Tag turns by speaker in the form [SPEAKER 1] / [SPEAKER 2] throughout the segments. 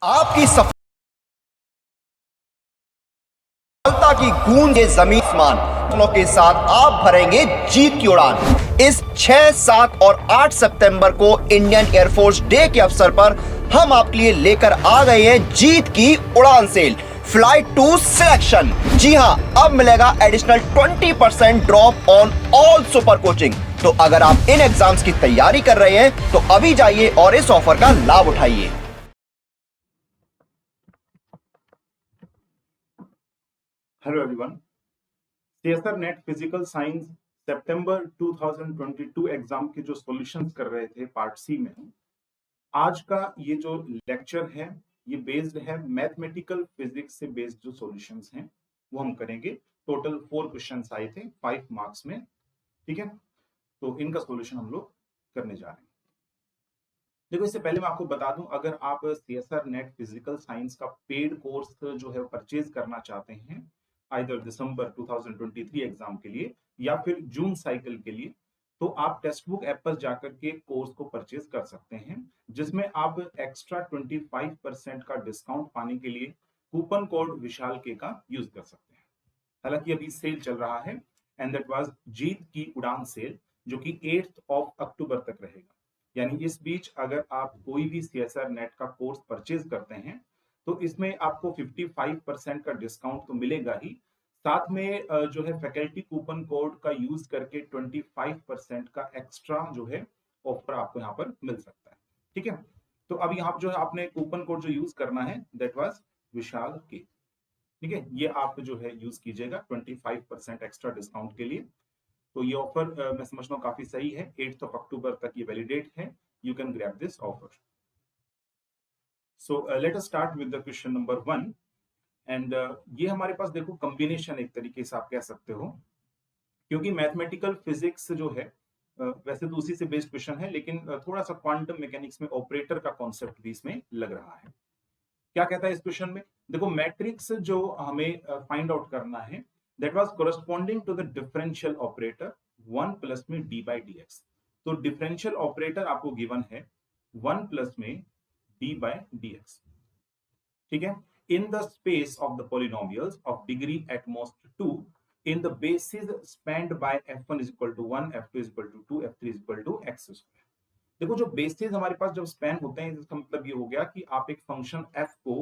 [SPEAKER 1] आपकी सफलता की गूंज जमीन आसमान के साथ आप भरेंगे जीत की उड़ान। इस 6, 7 और 8 सितंबर को इंडियन एयरफोर्स डे के अवसर पर हम आपके लिए लेकर आ गए हैं जीत की उड़ान सेल फ्लाइट टू सिलेक्शन। जी हां, अब मिलेगा additional 20% drop on all super coaching. तो अगर आप इन एग्जाम्स की तैयारी कर रहे हैं तो अभी जाइए और इस ऑफर का लाभ उठाइए।
[SPEAKER 2] Hello everyone, CSR NET physical science सितंबर 2022 एग्जाम के जो सॉल्यूशंस कर रहे थे पार्ट सी में, आज का ये जो लेक्चर है ये बेस्ड है मैथमेटिकल फिजिक्स से बेस्ड जो सॉल्यूशंस हैं वो हम करेंगे। टोटल 4 क्वेश्चंस आए थे 5 मार्क्स में, ठीक है। तो इनका सॉल्यूशन हम लोग करने जा रहे हैं। देखो, इससे पहले मैं आपको बता दूं, अगर आप सीएसआर नेट फिजिकल साइंस का पेड कोर्स जो है परचेज करना चाहते हैं आइदर दिसंबर 2023 एग्जाम के लिए या फिर जून साइकिल के लिए, तो आप टेक्स्ट बुक ऐप पर जाकर के कोर्स को परचेज कर सकते हैं, जिसमें आप एक्स्ट्रा 25% का डिस्काउंट पाने के लिए कूपन कोड विशाल के का यूज कर सकते हैं। हालांकि अभी सेल चल रहा है एंड दैट वाज जीत की उड़ान सेल, जो कि 8 अक्टूबर तक रहेगा। यानी इस बीच अगर आप कोई भी सीएसआर नेट का कोर्स परचेज करते हैं तो इसमें आपको 55% का डिस्काउंट तो मिलेगा ही, साथ में जो है फैकल्टी कूपन कोड का यूज करके 25% का एक्स्ट्रा जो है ऑफर आपको यहाँ पर मिल सकता है, ठीक है। तो अब यहाँ जो है आपने कूपन कोड जो यूज करना है दैट वाज विशाल के, ठीक है। ये आप जो है यूज कीजिएगा 25% एक्स्ट्रा डिस्काउंट के लिए। तो ये ऑफर मैं समझता हूँ काफी सही है। 8 अक्टूबर तक ये वैलिडेट है। You can grab this offer. So let us start with the question number 1 and ये हमारे पास देखो कॉम्बिनेशन एक तरीके से आप कह सकते हो, क्योंकि मैथमेटिकल फिजिक्स जो है वैसे तो उसी से बेस्ड क्वेश्चन है, लेकिन थोड़ा सा क्वांटम मैकेनिक्स में ऑपरेटर का कॉन्सेप्ट भी इसमें लग रहा है। क्या कहता है इस क्वेश्चन में? देखो, मैट्रिक्स जो हमें फाइंड आउट करना है that was corresponding to the differential operator 1 plus में डी बाई डी एक्स। तो डिफरेंशियल ऑपरेटर आपको गिवन है 1 प्लस में डी बाई डी एक्स, ठीक है। In the space of the polynomials of degree at most 2 in the basis spanned by f1 is equal to 1, f2 is equal to 2, f3 is equal to x square। देखो, जो basis हमारे पास जब span होते हैं इसका मतलब ये हो गया कि आप एक फंक्शन f को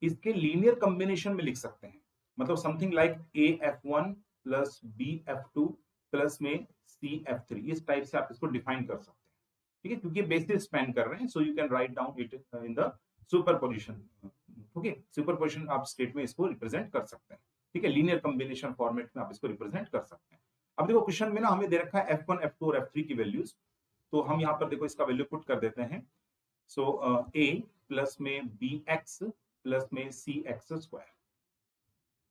[SPEAKER 2] इसके लीनियर कॉम्बिनेशन में लिख सकते हैं, मतलब something like a f1 plus b f2 plus में c f3, इस टाइप से आप इसको डिफाइन कर सकते हैं, ठीक है, क्योंकि बेसिस स्पैन कर रहे हैं। So you can write down it in the superposition. Okay, superposition आप स्टेट में इसको रिप्रेजेंट कर सकते हैं, ठीक है। लीनियर कॉम्बिनेशन फॉर्मेट में आप इसको रिप्रेजेंट कर सकते हैं। अब देखो, क्वेश्चन में ना हमें दे रखा है f1 f2 और f3 की वैल्यूज, तो हम यहाँ पर देखो इसका वैल्यू पुट कर देते हैं। सो a प्लस में बी एक्स प्लस में सी एक्स स्क्वायर,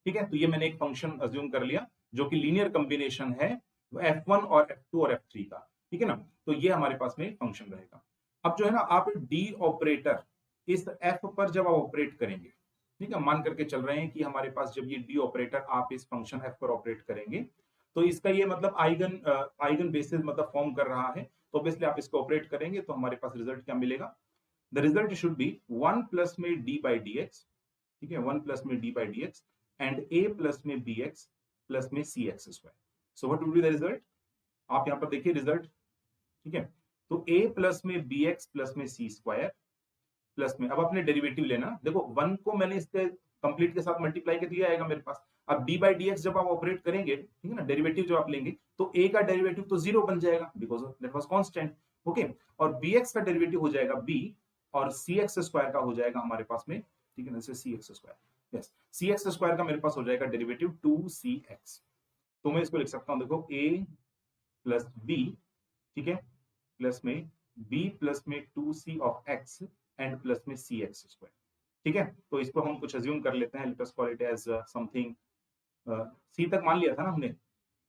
[SPEAKER 2] ठीक है। तो ये मैंने एक फंक्शन अज्यूम कर लिया जो कि लीनियर कॉम्बिनेशन है f1 और f2 और f3 का, ठीक है ना। तो ये हमारे पास में फंक्शन रहेगा। अब जो है ना, आप डी ऑपरेटर इस f पर जब आप ऑपरेट करेंगे, ठीक है, मान करके चल रहे हैं कि हमारे पास जब ये डी ऑपरेटर आप इस फंक्शन f पर ऑपरेट करेंगे तो इसका ये मतलब आइगन बेसिस मतलब फॉर्म कर रहा है। तो ऑब्वियसली आप इसको ऑपरेट करेंगे तो हमारे पास रिजल्ट क्या मिलेगा? The result should be 1 plus में डी बाई डी एक्स, ठीक है, 1 प्लस में D by D X and a plus में बी एक्स प्लस में C X square. So what would be the result? आप यहाँ पर देखिए रिजल्ट, ठीक है। तो a प्लस में बी एक्स प्लस में सी स्क्वायर प्लस में, अब अपने डेरिवेटिव लेना। देखो, 1 को मैंने इसके कंप्लीट के साथ मल्टीप्लाई कर दिया आएगा मेरे पास। अब डी बाई डी एक्स जब आप ऑपरेट करेंगे, ठीक है ना, डेरिवेटिव जब आप लेंगे तो a का डेरिवेटिव तो 0 बन जाएगा because that was constant, okay. और bx का डेरिवेटिव हो जाएगा b और cx स्क्वायर का हो जाएगा हमारे पास में, ठीक है ना, जैसे cx square, yes, cx square का मेरे पास हो जाएगा डेरिवेटिव 2cx। तो मैं इसको लिख सकता हूं, देखो a प्लस b, ठीक है, प्लस में b प्लस में 2c of x and plus में cx स्क्वायर, ठीक है। तो इसको हम कुछ अज्यूम कर लेते हैं, let us call it as something C तक मान लिया था ना हमने,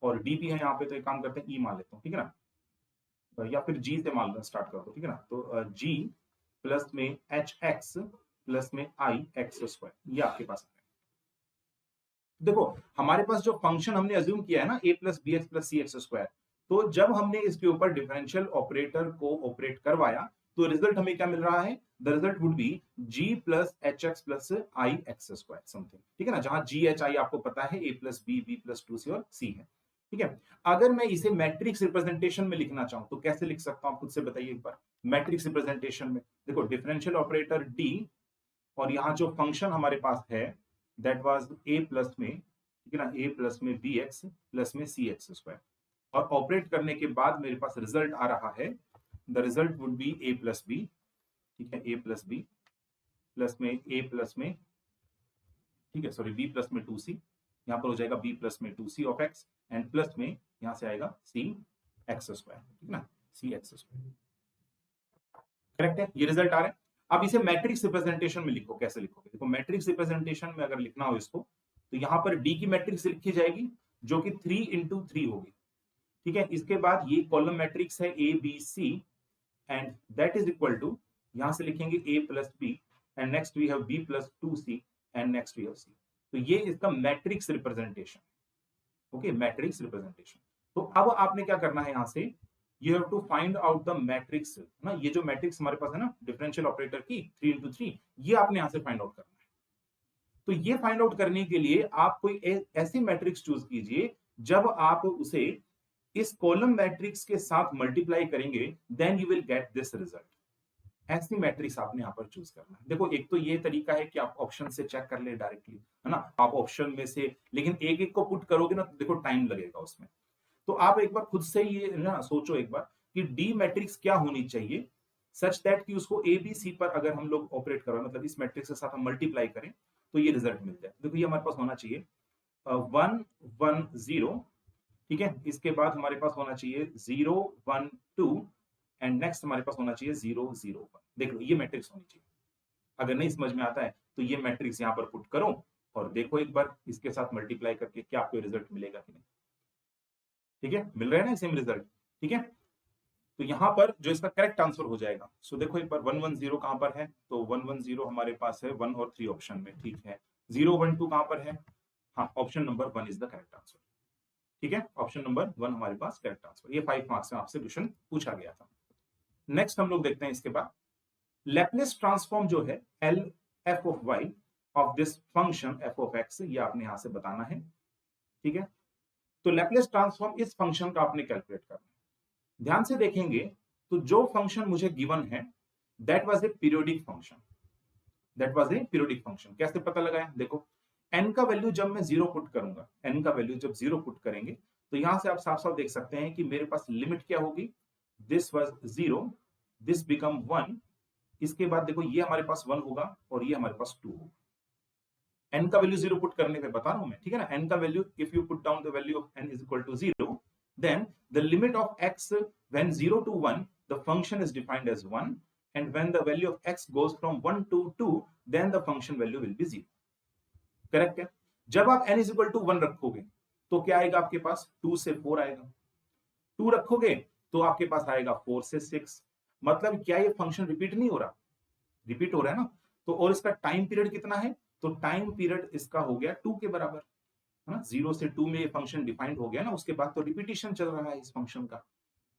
[SPEAKER 2] और डी भी है यहाँ पे, तो एक काम करते हैं ई मान लेता हूँ, ठीक है ना, या फिर जी से मान स्टार्ट कर दो, ठीक है ना। तो जी प्लस में एच एक्स प्लस में आई एक्स स्क्वायर, ये आपके पास है। देखो, हमारे पास जो फंक्शन हमने अज्यूम किया है ना a plus B X plus C X square, तो जब हमने इसके ऊपर डिफरेंशियल ऑपरेटर को ऑपरेट करवाया तो रिजल्ट हमें क्या मिल रहा है, the result would B g plus H x plus I x square something, ठीक है ना, जहां g h i आपको पता है a plus b plus 2c और c है, ठीक है। अगर मैं इसे मैट्रिक्स रिप्रेजेंटेशन में लिखना चाहूं तो कैसे लिख सकता हूं, खुद से बताइए एक बार। मैट्रिक्स रिप्रेजेंटेशन में देखो डिफरेंशियल ऑपरेटर d और यहाँ जो फंक्शन हमारे पास है दैट वाज a प्लस में, ठीक है ना, a प्लस में bx प्लस में c एक्स स्क्वायर, और ऑपरेट करने के बाद मेरे पास रिजल्ट आ रहा है, the result would be a plus B, ठीक है, a प्लस बी प्लस में a प्लस में, ठीक है, सॉरी b प्लस में 2c, यहाँ पर हो जाएगा b प्लस में 2c of x and plus में यहाँ से आएगा c एक्स स्क्वायर, ठीक है ना, c एक्स स्क्वायर, करेक्ट है, ये रिजल्ट आ रहा है। अब इसे मैट्रिक्स रिप्रेजेंटेशन में लिखो, कैसे लिखोगे, देखो मैट्रिक्स रिप्रेजेंटेशन में अगर लिखना हो इसको तो यहां पर डी की मैट्रिक्स लिखी जाएगी जो कि 3 इंटू 3 होगी, ठीक है। इसके बाद ये कॉलम मैट्रिक्स है A B C and that is equal to, यहां से लिखेंगे A plus B and next we have B plus 2c and next we have C, तो ये इसका matrix representation, okay, matrix representation. तो अब आपने क्या करना है, यहां से you have to find out the matrix ना, ये जो मैट्रिक्स हमारे पास है ना डिफरेंशियल ऑपरेटर की 3 इंटू 3, ये आपने यहां से फाइंड आउट करना है। तो ये फाइंड आउट करने के लिए आप कोई ऐसी मैट्रिक्स चूज कीजिए जब आप उसे इस कॉलम मैट्रिक्स के साथ मल्टीप्लाई करेंगे then you will get this result. ऐसी मैट्रिक्स आपने यहाँ पर चूज करना है। देखो एक तो ये तरीका है कि आप ऑप्शन से चेक कर ले डायरेक्टली, है ना, आप ऑप्शन में से, लेकिन एक एक को पुट करोगे ना तो देखो टाइम लगेगा उसमें। तो आप एक बार खुद से ये ना सोचो एक बार कि डी मैट्रिक्स क्या होनी चाहिए सच दैट कि उसको ए बी सी पर अगर हम लोग ऑपरेट करें, मतलब इस मैट्रिक्स के साथ हम मल्टीप्लाई करें तो ये रिजल्ट मिल जाए। देखो ये हमारे पास होना चाहिए 1 1 0, ठीक है, इसके बाद हमारे पास होना चाहिए 0 1 2 एंड नेक्स्ट हमारे पास होना चाहिए 0 0 1। देख लो ये मैट्रिक्स होनी चाहिए। अगर नहीं समझ में आता है तो ये मैट्रिक्स यहाँ पर पुट करो और देखो एक बार इसके साथ मल्टीप्लाई करके क्या आपको रिजल्ट मिलेगा कि नहीं, ठीक है, मिल रहा है ना सेम रिजल्ट, ठीक है। तो यहां पर जो इसका करेक्ट आंसर हो जाएगा, सो देखो एक बार 1 1 0 कहां पर है, तो 1 1 0 हमारे पास है 1 और 3 ऑप्शन में, ठीक है। 0 1 2 कहां पर है, हाँ, option number 1 is the correct answer, ठीक है, ऑप्शन नंबर 1 हमारे पास करेक्ट आंसर। ये 5 मार्क्स में आपसे क्वेश्चन पूछा गया था। नेक्स्ट हम लोग देखते हैं इसके बाद लैप्लेस ट्रांसफॉर्म जो है L F of Y of this function F of X, ये आपने यहां से बताना है, ठीक है। तो लैप्लेस ट्रांसफॉर्म इस फंक्शन का आपने कैलकुलेट करना है। ध्यान से देखेंगे तो जो फंक्शन मुझे गिवन है that was a periodic function, that was a periodic function. कैसे पता लगाएं, देखो n का वैल्यू जब मैं 0 पुट करूंगा, n का वैल्यू जब 0 पुट करेंगे तो यहां से आप साफ साफ देख सकते हैं कि मेरे पास लिमिट क्या होगी, दिस वाज 0, दिस बिकम 1, इसके बाद देखो ये हमारे पास 1 होगा और ये हमारे पास 2 होगा। n का वैल्यू 0 पुट करने पे बता रहा हूं मैं, ठीक है ना, n का value if you put down the value of n is equal to 0 then the limit of x when 0 to 1 the function is defined as 1 and when the value of x goes from 1 to 2 then the function value will be 0, correct है। जब आप n is equal to 1 रखोगे तो क्या आएगा आपके पास, 2 से 4 आएगा, 2 रखोगे तो आपके पास आएगा 4 से 6, मतलब क्या ये फंक्शन रिपीट नहीं हो रहा, रिपीट हो रहा है ना। तो और इसका टाइम पीरियड कितना है, तो टाइम पीरियड इसका हो गया 2 के बराबर, है ना, 0 से 2 में ये फंक्शन डिफाइंड हो गया ना, उसके बाद तो रिपीटिशन चल रहा है इस फंक्शन का।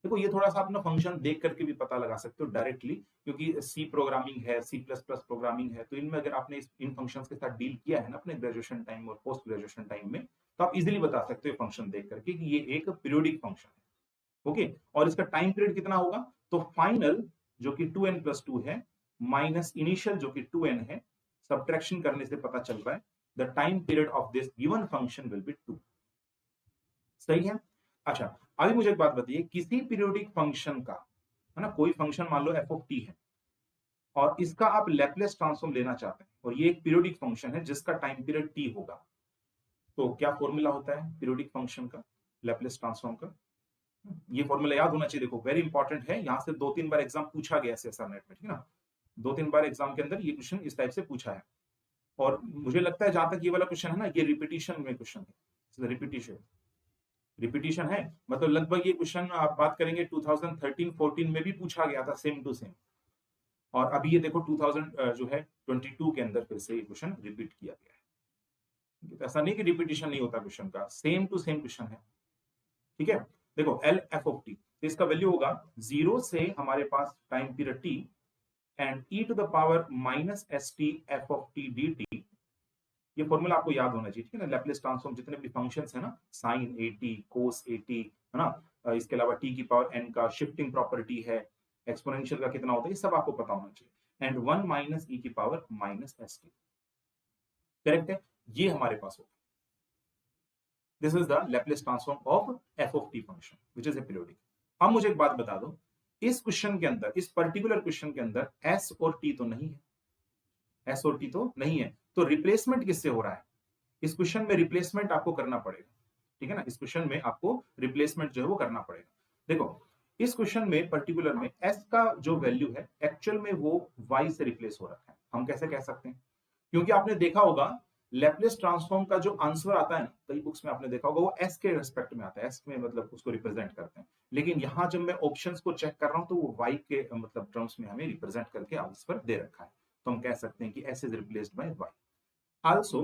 [SPEAKER 2] देखो ये थोड़ा सा अपना फंक्शन देख करके भी पता लगा सकते हो डायरेक्टली, क्योंकि सी प्रोग्रामिंग है, सी प्लस प्लस प्रोग्रामिंग है, तो इनमें अगर आपने इन फंक्शंस के साथ डील किया है ना अपने ग्रेजुएशन टाइम और पोस्ट ग्रेजुएशन टाइम में, तो आप इजीली बता सकते हो फंक्शन देख करके कि ये एक पीरियोडिक फंक्शन है, ओके। और इसका टाइम पीरियड कितना होगा, तो फाइनल जो कि 2n + 2 है माइनस इनिशियल जो कि 2n है, सब्ट्रैक्शन करने से पता चल रहा है the time period of this given function will be 2, सही है। अच्छा अभी मुझे एक बात बताइए, किसी पीरियोडिक फंक्शन का, है ना, कोई फंक्शन मान लो f ऑफ t है और इसका आप लैप्लेस ट्रांसफॉर्म लेना चाहते हैं और ये एक पीरियोडिक फंक्शन है जिसका टाइम पीरियड t होगा, तो क्या फॉर्मूला होता है पीरियोडिक फंक्शन का, लैप्लेस ट्रांसफॉर्म का, ये फॉर्मूला याद होना चाहिए। देखो वेरी इंपॉर्टेंट है, यहां से 2-3 बार एग्जाम पूछा गया एसएसआर नेट में, ठीक है ना, 2-3 बार एग्जाम के अंदर ये क्वेश्चन इस टाइप से पूछा है। और मुझे लगता है जहां तक ये वाला क्वेश्चन है ना, ये रिपीटिशन में क्वेश्चन है, रिपीटिशन है, मतलब लगभग ये क्वेश्चन आप बात करेंगे 2013-14 में भी पूछा गया था सेम टू सेम, और अभी ये देखो 2022 के अंदर फिर से ये क्वेश्चन रिपीट किया गया है। ऐसा नहीं कि रिपीटिशन नहीं होता क्वेश्चन का, सेम टू सेम क्वेश्चन है, ठीक है। देखो एल एफ ऑफ टी, तो इसका वैल्यू होगा 0 से हमारे पास time period t and e to the power minus S T F of T D T. ये फॉर्मूला आपको याद होना चाहिए, ठीक है ना। लैप्लेस ट्रांसफॉर्म जितने भी फंक्शंस है ना, sine A T, cos A T, है ना, इसके अलावा टी की पावर एन का शिफ्टिंग प्रॉपर्टी है, एक्सपोनेंशियल का कितना होता है, ये सब आपको पता होना चाहिए। एंड 1 माइनस ई की power minus S T, correct है। ये हमारे पास होगा, this is the Laplace transform of F of T function which is a periodic. अब मुझे एक बात बता दो, इस क्वेश्चन के अंदर, इस पर्टिकुलर क्वेश्चन के अंदर एस और टी तो नहीं है, एस और टी तो नहीं है, तो रिप्लेसमेंट किससे हो रहा है? इस क्वेश्चन में रिप्लेसमेंट आपको करना पड़ेगा, ठीक है ना। इस क्वेश्चन में आपको रिप्लेसमेंट जो है वो करना पड़ेगा। देखो इस क्वेश्चन में पर्टिकुलर में एस का जो वैल्यू है एक्चुअल में वो वाई से रिप्लेस हो रखा है। हम कैसे कह सकते हैं? क्योंकि आपने देखा होगा लैप्लेस ट्रांसफॉर्म का जो आंसर आता है ना, कई बुक्स में आपने देखा होगा वो एस के रिस्पेक्ट में आता है, एस में मतलब उसको रिप्रेजेंट करते हैं। लेकिन यहां जब मैं ऑप्शंस को चेक कर रहा हूं तो वो वाई के मतलब टर्म्स में हमें रिप्रेजेंट करके आंसर दे रखा है, तो हम कह सकते हैं कि S is replaced by Y. Also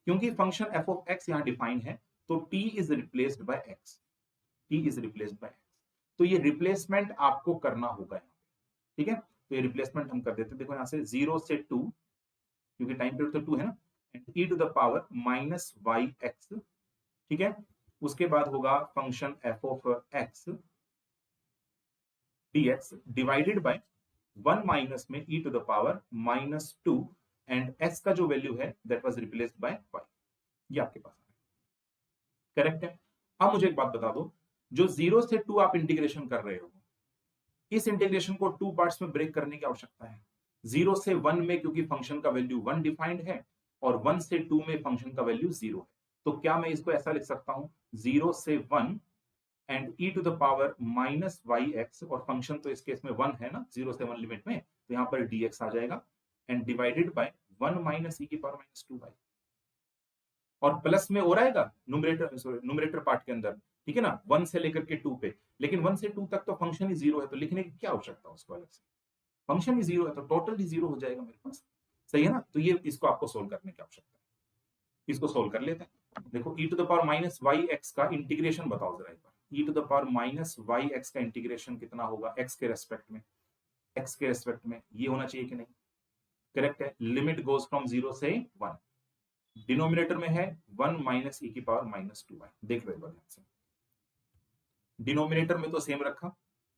[SPEAKER 2] क्योंकि फंक्शन एफ ऑफ एक्स यहां डिफाइन है तो T is replaced by X, T is replaced by X, तो ये रिप्लेसमेंट आपको करना होगा यहाँ पे, ठीक है। तो ये रिप्लेसमेंट हम कर देते हैं। देखो यहां से 0 से 2, क्योंकि टाइम पीरियड तो 2 है ना, e to the power minus Y X, ठीक है। उसके बाद होगा function F of X dx divided by 1 minus में e to the power minus 2 and s का जो वैल्यू है that was replaced by y। ये आपके पास है, करेक्ट है। अब मुझे एक बात बता दो, जो 0 से 2 आप इंटीग्रेशन कर रहे हो, इस इंटीग्रेशन को 2 पार्ट्स में ब्रेक करने की आवश्यकता है। 0 से 1 में क्योंकि फंक्शन का वैल्यू 1 डिफाइंड है और 1 से 2 में फंक्शन का वैल्यू 0 है, तो क्या मैं इसको ऐसा लिख सकता हूं 0 से 1 and e to the power minus Y X, और फंक्शन तो इस केस में 1 है ना, 0 से 1 लिमिट में, तो यहां पर dx आ जाएगा and divided by 1 minus e की पावर माइनस 2y, और प्लस में हो रहेगा न्यूमरेटर पार्ट के अंदर, ठीक है ना, 1 से लेकर के 2 पे। लेकिन 1 से 2 तक तो फंक्शन ही 0 है, तो लिखने की क्या आवश्यकता है उसको अलग से, फंक्शन ही 0 है तो टोटल ही 0 हो जाएगा मेरे पास, सही है ना। तो ये इसको आपको सोल्व करने की आवश्यकता है, इसको सोल्व कर लेते हैं। देखो e to the power minus Y X का इंटीग्रेशन बताओ जरा एक बार, e to the power minus Y X का इंटीग्रेशन कितना होगा x के रेस्पेक्ट में, x के रेस्पेक्ट में ये होना चाहिए कि नहीं, करेक्ट है। लिमिट गोज फ्रॉम 0 से 1, डिनोमिनेटर में है 1 माइनस e की पावर माइनस 2y। देख लो एक बार ध्यान से, डिनोमिनेटर में तो सेम रखा,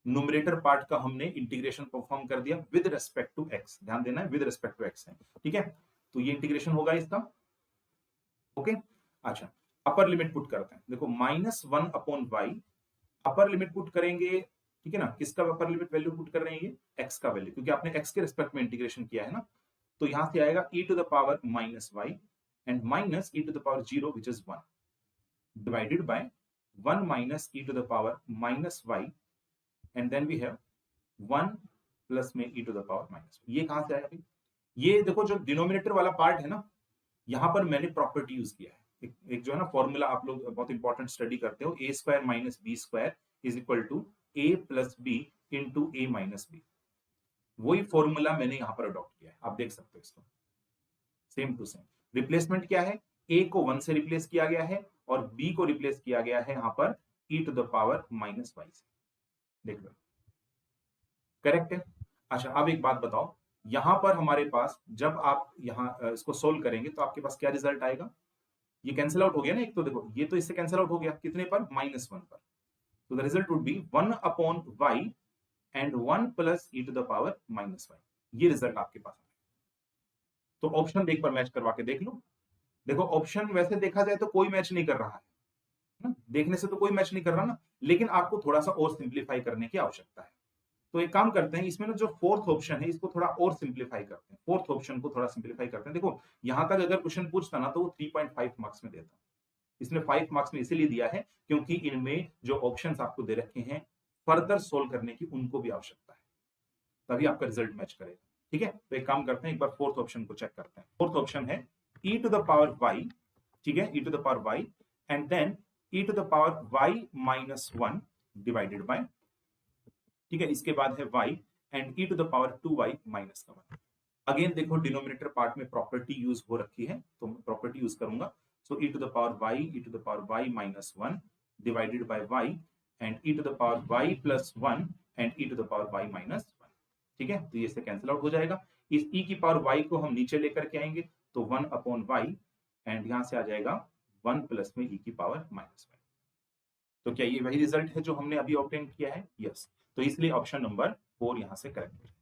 [SPEAKER 2] न्यूमरेटर पार्ट का हमने इंटीग्रेशन परफॉर्म कर दिया विद रिस्पेक्ट टू x, ध्यान देना है विद रिस्पेक्ट टू x है, ठीक है। तो ये इंटीग्रेशन होगा इसका, ओके। अच्छा अपर लिमिट पुट करते हैं, देखो minus 1 upon y, upper limit put करेंगे, ठीक है ना। किसका अपर लिमिट वैल्यू पुट कर रहे हैं, ये x का वैल्यू, क्योंकि आपने x के रिस्पेक्ट में इंटीग्रेशन किया है ना, तो यहां से आएगा e to the power minus y and minus e to the power 0 which is 1 divided by 1 minus e to the power minus y and then we have 1 plus में e to the power minus. ये कहां से आया भाई, ये देखो जो denominator वाला पार्ट है ना, यहां पर मैंने प्रॉपर्टी यूज किया है, एक जो है ना फॉर्मूला, आप लोग बहुत इंपॉर्टेंट स्टडी करते हो, A square minus B square is equal to A plus B into A minus B, वही फॉर्मूला मैंने यहां पर अडॉप्ट किया है, आप देख सकते हो इसको, सेम टू सेम। रिप्लेसमेंट क्या है, ए को 1 से रिप्लेस किया गया है और बी को रिप्लेस किया गया है यहां पर e to the power minus y से, देख लो, करेक्ट है। अच्छा अब एक बात बताओ, यहां पर हमारे पास जब आप यहां इसको सोल्व करेंगे तो आपके पास क्या रिजल्ट आएगा, ये कैंसिल आउट हो गया ना, एक तो देखो ये तो इससे कैंसिल आउट हो गया, कितने पर, माइनस 1 पर, तो the result would be 1 upon y and 1 plus e to the power minus y, ये रिजल्ट आपके पास है। तो ऑप्शन एक बार मैच करवा के देख लो, देखो ऑप्शन वैसे देखा जाए तो कोई मैच नहीं कर रहा है ना, देखने से तो कोई मैच नहीं कर रहा ना, लेकिन आपको थोड़ा सा और सिंप्लीफाई करने की आवश्यकता है। तो एक काम करते हैं, इसमें ना जो फोर्थ ऑप्शन है इसको थोड़ा और सिंप्लीफाई करते हैं, फोर्थ ऑप्शन को थोड़ा सिंप्लीफाई करते हैं। देखो यहां तक अगर क्वेश्चन पूछता ना तो वो 3.5 मार्क्स में देता, इसने 5 मार्क्स में इसीलिए दिया है क्योंकि इनमें जो ऑप्शंस आपको दे रखे हैं फर्दर सोल्व करने की उनको भी आवश्यकता है, तभी आपका रिजल्ट मैच करेगा, ठीक है। तो एक काम करते हैं, एक बार फोर्थ ऑप्शन को चेक करते हैं। फोर्थ ऑप्शन है e to the power y, ठीक है, e to the power y and then e to the power y minus 1 divided by, ठीक है, इसके बाद है y and e to the power 2y minus का 1। अगेन देखो डिनोमिनेटर पार्ट में प्रॉपर्टी यूज हो रखी है तो मैं प्रॉपर्टी यूज करूंगा, so e to the power y, e to the power y minus 1 divided by y and e to the power y plus 1 and e to the power y minus 1। ठीक है, तो ये से cancel out हो जाएगा। इस ई की power Y को हम नीचे लेकर के आएंगे तो 1 अपॉन वाई एंड यहां से आ जाएगा 1 प्लस में ई की पावर माइनस 1। तो क्या ये वही रिजल्ट है जो हमने अभी ऑब्टेन किया है? यस। तो इसलिए ऑप्शन नंबर 4 यहां से करेक्ट है।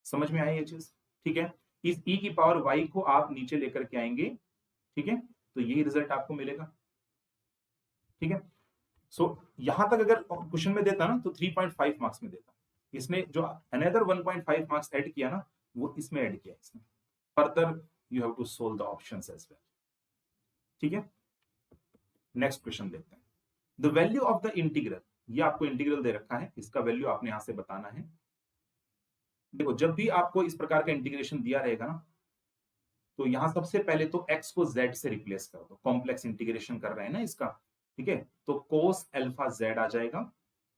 [SPEAKER 2] समझ में आई ये चीज? ठीक है, इस ई की पावर वाई को आप नीचे लेकर के आएंगे, ठीक है, तो यही रिजल्ट आपको मिलेगा। ठीक है, सो यहां तक अगर क्वेश्चन में देता ना तो 3.5 मार्क्स में देता। इसने जो अनदर 1.5 मार्क्स ऐड किया ना वो इसमें ऐड किया इसने। Further you have to solve the options as well. ठीक है, नेक्स्ट क्वेश्चन देखते हैं। The value of the integral, ये आपको इंटीग्रल दे रखा है, इसका वैल्यू आपने यहां से बताना है। देखो जब भी आपको इस प्रकार का इंटीग्रेशन दिया रहेगा ना तो यहां सबसे पहले तो x को z से रिप्लेस कर दो, कॉम्प्लेक्स इंटीग्रेशन कर रहे हैं ना इसका। ठीक है, तो cos अल्फा z आ जाएगा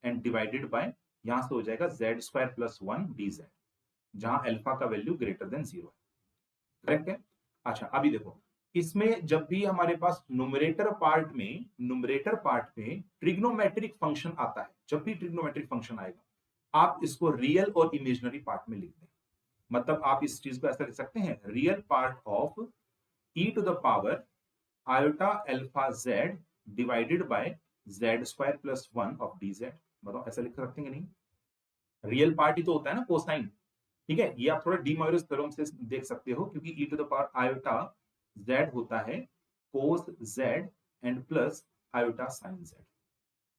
[SPEAKER 2] एंड डिवाइडेड बाय यहां से हो जाएगा z स्क्वायर प्लस 1 dz, जहां अल्फा का वैल्यू ग्रेटर देन 0 है। करेक्ट है? अच्छा अभी देखो इसमें जब भी हमारे पास न्यूमरेटर पार्ट में ट्रिग्नोमेट्रिक फंक्शन आता है, जब भी ट्रिग्नोमेट्रिक फंक्शन आएगा आप इसको रियल और इमेजिनरी पार्ट में लिख दें। मतलब आप इस चीज को ऐसा लिख सकते हैं, real part of e to the power iota alpha z divided by z square plus 1 of dz। बताओ ऐसा लिख सकते हैं नहीं? रियल पार्ट ही तो होता है ना कोसाइन। ठीक है, ये आप थोड़ा डीमॉरिस थ्योरम से देख सकते हो, क्योंकि e to the power iota z होता है cos z and plus iota sine z।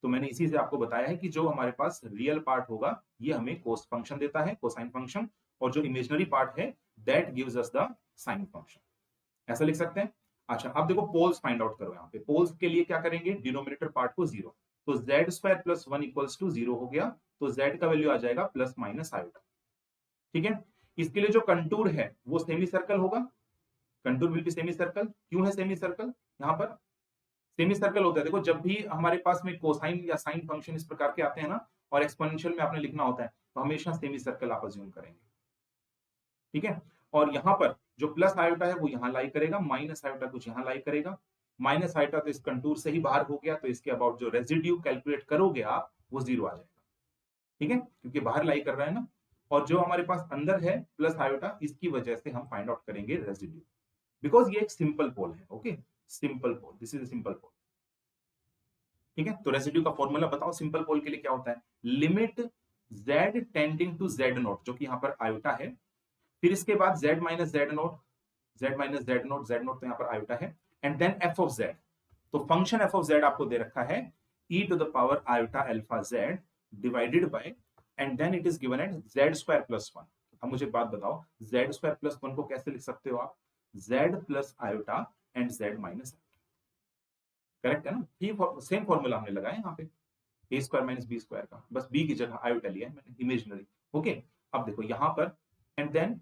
[SPEAKER 2] तो मैंने इसी से आपको बताया है कि जो हमारे पास रियल पार्ट होगा ये हमें कोस फंक्शन देता है, कोसाइन फंक्शन, और जो इमेजिनरी पार्ट है that gives us the sine function. ऐसा लिख सकते हैं। अच्छा अब देखो पोल्स फाइंड आउट करो। यहाँ पे पोल्स के लिए क्या करेंगे, डिनोमिनेटर पार्ट को 0, तो z square plus 1 equals to 0 हो गया, तो z का वैल्यू आ जाएगा प्लस माइनस आयोटा। ठीक है, इसके लिए जो कंटूर है वो सेमी सर्कल होगा, contour will be semi circle. क्यों है सेमी सर्कल? यहाँ पर सेमी सर्कल होता है, देखो जब भी हमारे पास में कोसाइन या साइन फंक्शन इस प्रकार के आते हैं ना और एक्सपोनेंशियल में आपने लिखना होता है तो हमेशा सेमी सर्कल आप अज्यूम करेंगे। ठीक है, और यहां पर जो प्लस आयोटा है वो यहां लाई करेगा, माइनस आयोटा कुछ यहां लाई करेगा। माइनस आयोटा तो इस कंटूर से ही बाहर हो गया, तो इसके अबाउट जो रेजिड्यू कैलकुलेट करोगे आप वो 0 आ जाएगा। ठीक है, क्योंकि बाहर लाई कर रहा है ना, और जो हमारे पास अंदर है प्लस आयोटा, इसकी वजह से हम फाइंड आउट करेंगे रेजिड्यू, बिकॉज ये एक सिंपल पोल है। Okay, simple pole, this is a simple pole. ठीक है, तो रेजिड्यू का फॉर्मूला बताओ सिंपल पोल के लिए क्या होता है, limit z tending to z naught, जो कि यहाँ पर आयोटा है, फिर इसके बाद z minus z naught, z naught तो यहाँ पर आयोटा है, and then f of z। तो फंक्शन f ऑफ z आपको दे रखा है e to the power iota alpha z divided by, and then it is given at z square plus 1। अब मुझे बात बताओ z स्क्वायर प्लस 1 को कैसे लिख सकते हो आप, z plus iota and z minus. Correct है ना? ये सेम फॉर्मूला हमने लगाया यहाँ पे, ए स्क्वायर माइनस बी स्क्वायर का, बस बी की जगह आयोटा लिया है मैंने, इमेजिनरी। ओके, अब देखो यहाँ पर and then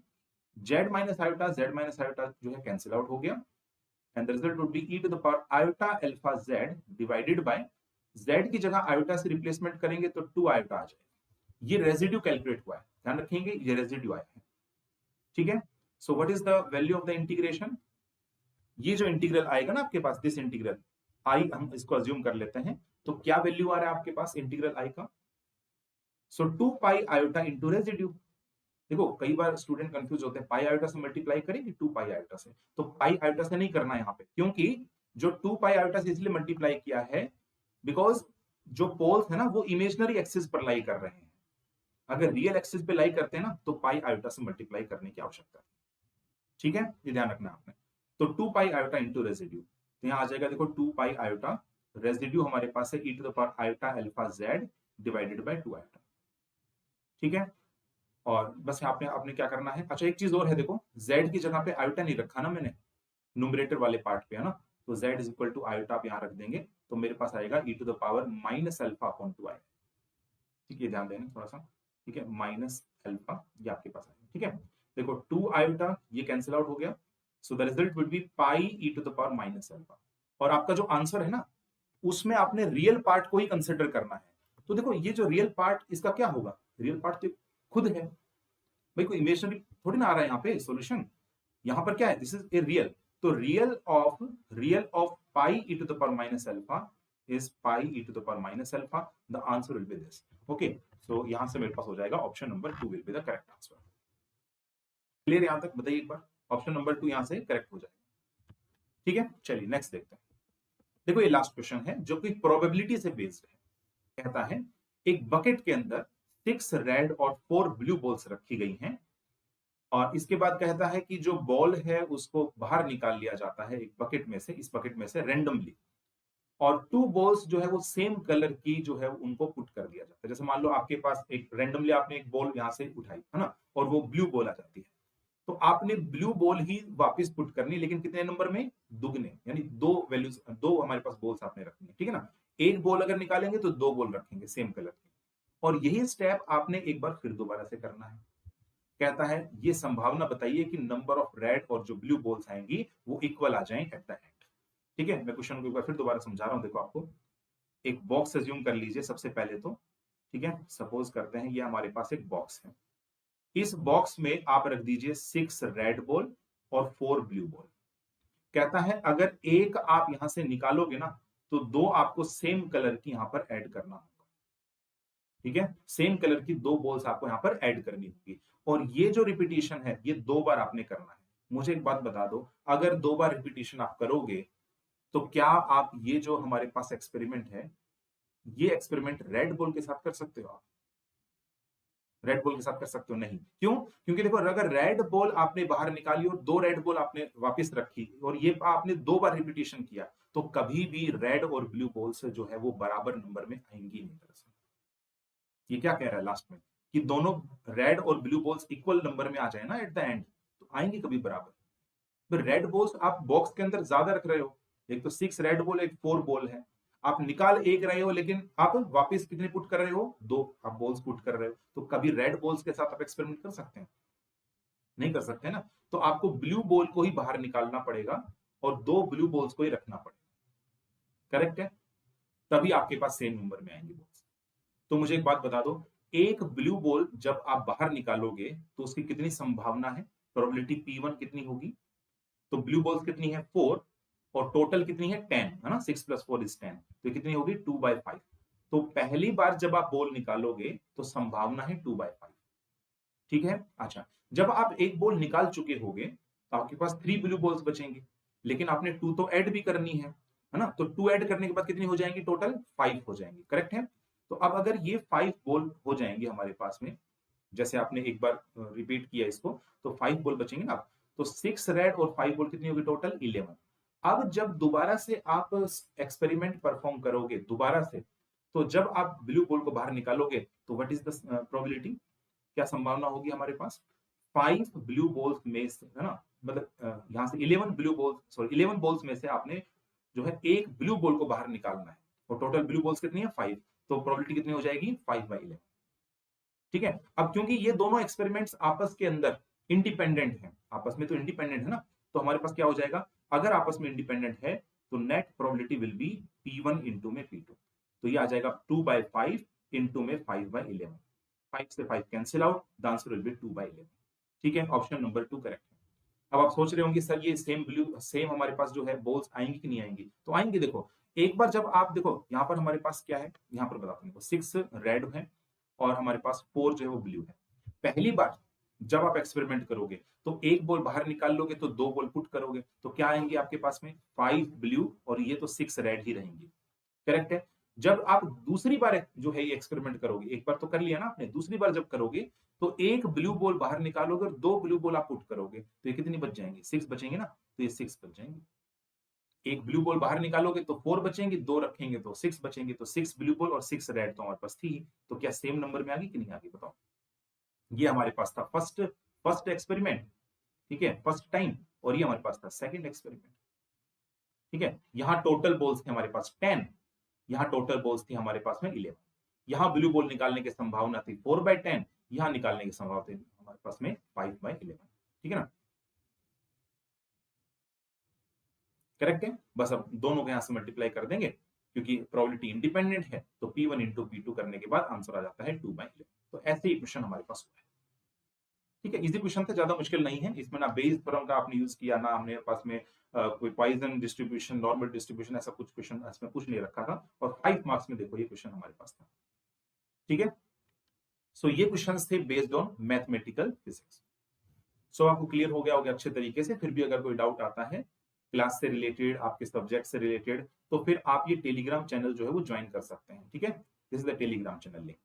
[SPEAKER 2] z minus iota जो है कैंसिल आउट हो गया, and the result would be e to the power iota alpha z divided by, z की जगह आयोटा से रिप्लेसमेंट करेंगे तो 2 आयोटा आ जाएगा। ये रेजिड्यू कैलकुलेट हुआ है, ध्यान रखेंगे ये रेजिड्यू आया है। ठीक है, so what is the value of the integration? ये जो इंटीग्रल आएगा ना आपके पास, दिस इंटीग्रल आई, हम इसको अज्यूम कर लेते हैं, तो क्या वैल्यू आ रहा है आपके पास इंटीग्रल आई का? सो 2 पाई आयोटा इंटू रेजिड्यू। देखो कई बार स्टूडेंट कंफ्यूज होते हैं, पाई आयोटा से मल्टीप्लाई करेंगे 2 पाई आयोटा से, तो पाई आयोटा से नहीं करना है यहाँ पे, क्योंकि जो 2 पाई आयोटा से इसलिए मल्टीप्लाई किया है बिकॉज जो पोल्स है ना वो इमेजिनरी एक्सिस पर लाई कर रहे हैं। अगर रियल एक्सिस पे लाई करते हैं ना तो पाई आयोटा से मल्टीप्लाई करने की आवश्यकता है। ठीक है, ये ध्यान रखना आपने। तो 2 पाई आयोटा इंटू रेजिड्यू, तो यहाँ आ जाएगा देखो 2 पाई आयोटा, रेजिड्यू हमारे पास है e to the power iota alpha z divided by 2 iota. ठीक है, और बस यहाँ पे आपने क्या करना है, अच्छा एक चीज और है, देखो z की जगह पे आयोटा नहीं रखा ना मैंने, न्यूमरेटर वाले पार्ट पे है ना, तो z is equal to iota आप यहाँ रख देंगे तो मेरे पास आएगा e to the power minus alpha upon 2 iota. ठीक है, ध्यान देना थोड़ा सा। ठीक है, माइनस अल्फा ये आपके पास आएगा। ठीक है, देखो 2 आयोटा ये कैंसिल आउट हो गया, so the result would be pi e to the power minus alpha. और आपका जो आंसर है ना उसमें आपने रियल पार्ट को ही कंसिडर करना है। तो देखो ये जो रियल पार्ट इसका क्या होगा, रियल पार्ट तो खुद है भाई, कोई इमेजिनरी थोड़ी ना आ रहा है यहाँ पे सॉल्यूशन। यहाँ पर क्या है, दिस इज ए रियल, तो real of pi e to the power minus alpha is pi e to the power minus alpha. The answer will be this. Okay, so यहां से मेरे पास हो जाएगा option number 2 will be the correct answer. Clear यहां तक? बताइए एक बार, option number 2 यहां से करेक्ट हो जाएगा। ठीक है, चलिए नेक्स्ट देखते हैं। देखो ये लास्ट क्वेश्चन है जो कि प्रोबेबिलिटी से बेस्ड है। कहता है एक बकेट के अंदर 6 रेड और 4 ब्लू बॉल्स रखी गई हैं और इसके बाद कहता है कि जो बॉल है उसको बाहर निकाल लिया जाता है एक बकेट में से, इस बकेट में से रेंडमली, और 2 बॉल्स जो है वो सेम कलर की जो है उनको पुट कर दिया जाता है। जैसे मान लो आपके पास एक रेंडमली आपने एक बॉल यहां से उठाई है ना, और वो ब्लू बॉल आ जाती है, तो आपने ब्लू बॉल ही वापस पुट करनी, लेकिन कितने नंबर में? दुगने, यानी 2 वैल्यूज, 2 हमारे पास बॉल्स आपने रखनी है। ठीक है ना, एक बॉल अगर निकालेंगे तो 2 बॉल रखेंगे सेम कलर की, और यही स्टेप आपने एक बार फिर दोबारा से करना है। कहता है ये संभावना बताइए कि नंबर ऑफ रेड और जो ब्लू बॉल्स आएंगी वो इक्वल आ जाएं एट द एंड। ठीक है, मैं क्वेश्चन को एक बार फिर दोबारा समझा रहा हूं। देखो आपको एक बॉक्स अज्यूम कर लीजिए सबसे पहले तो। ठीक है, सपोज करते हैं ये हमारे पास एक बॉक्स है, इस बॉक्स में आप रख दीजिए 6 रेड बॉल और 4 ब्लू बॉल। कहता है अगर एक आप यहां से निकालोगे ना तो 2 आपको सेम कलर की यहां पर ऐड करना होगा। ठीक है, सेम कलर की 2 बॉल्स आपको यहां पर ऐड करनी होगी, और ये जो रिपीटिशन है ये 2 बार आपने करना है। मुझे एक बात बता दो, अगर 2 बार रिपीटिशन आप करोगे तो क्या आप ये जो हमारे पास एक्सपेरिमेंट है, ये एक्सपेरिमेंट रेड बॉल के साथ कर सकते हो? आप रेड बॉल के साथ कर सकते हो? नहीं। क्यों? क्योंकि देखो अगर रेड बॉल आपने बाहर निकाली और 2 रेड बॉल आपने वापस रखी और ये आपने 2 बार रिपीटिशन किया, तो कभी भी रेड और ब्लू बॉल्स जो है वो बराबर नंबर में आएंगी नहीं। दरअसल ये क्या कह रहा है लास्ट में, कि दोनों रेड और ब्लू बॉल्स इक्वल नंबर में आ जाए ना एट द एंड, तो आएंगे कभी बराबर। रेड बॉल्स आप बॉक्स के अंदर ज्यादा रख रहे हो, एक तो 6 रेड बॉल, एक 4 बॉल है, आप निकाल एक रहे हो लेकिन आप वापस कितने पुट कर रहे हो? 2 आप बॉल्स पुट कर रहे हो, तो कभी रेड बॉल्स के साथ आप एक्सपेरिमेंट कर सकते हैं? नहीं कर सकते ना, तो आपको ब्लू बॉल को ही बाहर निकालना पड़ेगा और 2 ब्लू बॉल्स को ही रखना पड़ेगा। करेक्ट है, तभी आपके पास सेम नंबर में आएंगे बॉल्स। तो मुझे एक बात बता दो, एक ब्लू बॉल जब आप बाहर निकालोगे तो उसकी कितनी संभावना है, प्रोबेबिलिटी P1 कितनी होगी? तो ब्लू बॉल्स कितनी है? 4, और टोटल कितनी है? 10 है ना, 6 + 4 = 10, तो कितनी होगी? 2/5। तो पहली बार जब आप बॉल निकालोगे तो संभावना है 2/5। ठीक है, अच्छा, जब आप एक बॉल निकाल चुके होगे तो आपके पास 3 ब्लू बॉल्स बचेंगे, लेकिन आपने 2 तो ऐड भी करनी है ना, तो 2 ऐड करने के बाद कितनी हो जाएंगी? टोटल 5 हो जाएंगी। करेक्ट है, तो अब अगर ये 5 बॉल हो जाएंगे हमारे पास में, जैसे आपने एक बार रिपीट किया इसको, तो 5 बॉल बचेंगे ना, तो 6 रेड और 5 बॉल कितनी होगी? टोटल 11। अब जब दोबारा से आप एक्सपेरिमेंट परफॉर्म करोगे दोबारा से, तो जब आप ब्लू बॉल को बाहर निकालोगे तो व्हाट इज द प्रोबेबिलिटी, क्या संभावना होगी हमारे पास? 5 ब्लू बॉल्स में से, है ना, मतलब यहां से 11 बॉल्स में से आपने जो है एक ब्लू बॉल को बाहर निकालना है, और टोटल ब्लू बॉल्स कितनी है? 5, तो प्रोबेबिलिटी कितनी हो जाएगी? 5/11। ठीक है, अब क्योंकि ये दोनों एक्सपेरिमेंट्स आपस के अंदर इंडिपेंडेंट हैं, आपस में तो इंडिपेंडेंट है ना, तो हमारे पास क्या हो जाएगा, अगर आपस में इंडिपेंडेंट है तो net probability will be P1 into में P2, तो ये आ जाएगा 2/5 इंटू में 5/11। 5 से 5 cancel out, the answer will be 2/11। ठीक है, ऑप्शन नंबर 2 करेक्ट है। अब आप सोच रहे होंगे सर ये सेम हमारे पास जो है बॉल्स आएंगी कि नहीं आएंगी? तो आएंगे। देखो एक बार जब आप देखो यहाँ पर हमारे पास क्या है, यहाँ पर बताता हूँ, 6 रेड है और हमारे पास 4 जो है वो ब्लू है। पहली बार जब आप एक्सपेरिमेंट करोगे तो एक बॉल बाहर निकाल लोगे तो 2 बॉल पुट करोगे, तो क्या आएंगे आपके पास में? 5 ब्लू और ये तो 6 रेड ही रहेंगी। करेक्ट है, जब आप दूसरी बार जो है ये एक्सपेरिमेंट करोगे, एक बार तो कर लिया ना आपने, दूसरी बार जब करोगे तो एक ब्लू बॉल बाहर निकालोगे और 2 ब्लू बॉल आप पुट करोगे, तो ये कितनी बच जाएंगी? 6 बचेंगे ना, तो ये 6 बच जाएंगे। एक ब्लू बॉल बाहर निकालोगे तो 4 बचेंगे, 2 रखेंगे तो 6 बचेंगे, तो 6 ब्लू बॉल और 6 रेड तो हमारे पास थी, तो क्या सेम नंबर में आ गई कि नहीं आ गई? बताओ। ये हमारे पास था फर्स्ट एक्सपेरिमेंट, ठीक है, फर्स्ट टाइम, और ये हमारे पास था सेकंड एक्सपेरिमेंट। ठीक है, यहां टोटल बॉल्स थे हमारे पास 10, यहां टोटल बॉल्स थी हमारे पास में 11। यहां ब्लू बॉल निकालने की संभावना थी 4/10, यहां निकालने की संभावना थी हमारे पास में 5/11। ठीक है ना, करेक्ट है। बस अब दोनों को यहां से मल्टीप्लाई कर देंगे, क्योंकि प्रोबेबिलिटी इंडिपेंडेंट है, तो P1 इंटू P2 करने के बाद आंसर आ जाता है 2/11। तो ऐसे ही क्वेश्चन हमारे पास हुआ है। ठीक है, इजी क्वेश्चन था, ज्यादा मुश्किल नहीं है। इसमें ना बेस थ्योरम का आपने यूज किया, ना हमने पास में कोई पॉइजन डिस्ट्रीब्यूशन, नॉर्मल डिस्ट्रीब्यूशन, ऐसा कुछ क्वेश्चन इसमें कुछ नहीं रखा था। और 5 मार्क्स में देखो ये क्वेश्चन हमारे पास था। ठीक है, सो ये क्वेश्चंस थे बेस्ड ऑन मैथमेटिकल फिजिक्स। सो आपको क्लियर हो गया अच्छे तरीके से। फिर भी अगर कोई डाउट आता है क्लास से रिलेटेड, आपके सब्जेक्ट से रिलेटेड, तो फिर आप ये टेलीग्राम चैनल जो है वो ज्वाइन कर सकते हैं। ठीक है, this is the Telegram channel link.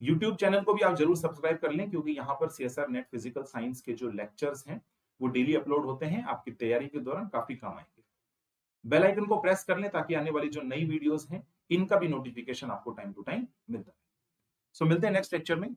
[SPEAKER 2] YouTube channel को भी आप जरूर सब्सक्राइब कर लें, क्योंकि यहाँ पर CSR नेट फिजिकल साइंस के जो लेक्चर्स हैं वो डेली अपलोड होते हैं, आपकी तैयारी के दौरान काफी काम आएंगे। बेल आइकन को प्रेस कर लें ताकि आने वाली जो नई वीडियोस हैं इनका भी नोटिफिकेशन आपको टाइम टू टाइम मिलता है। सो मिलते हैं नेक्स्ट लेक्चर में।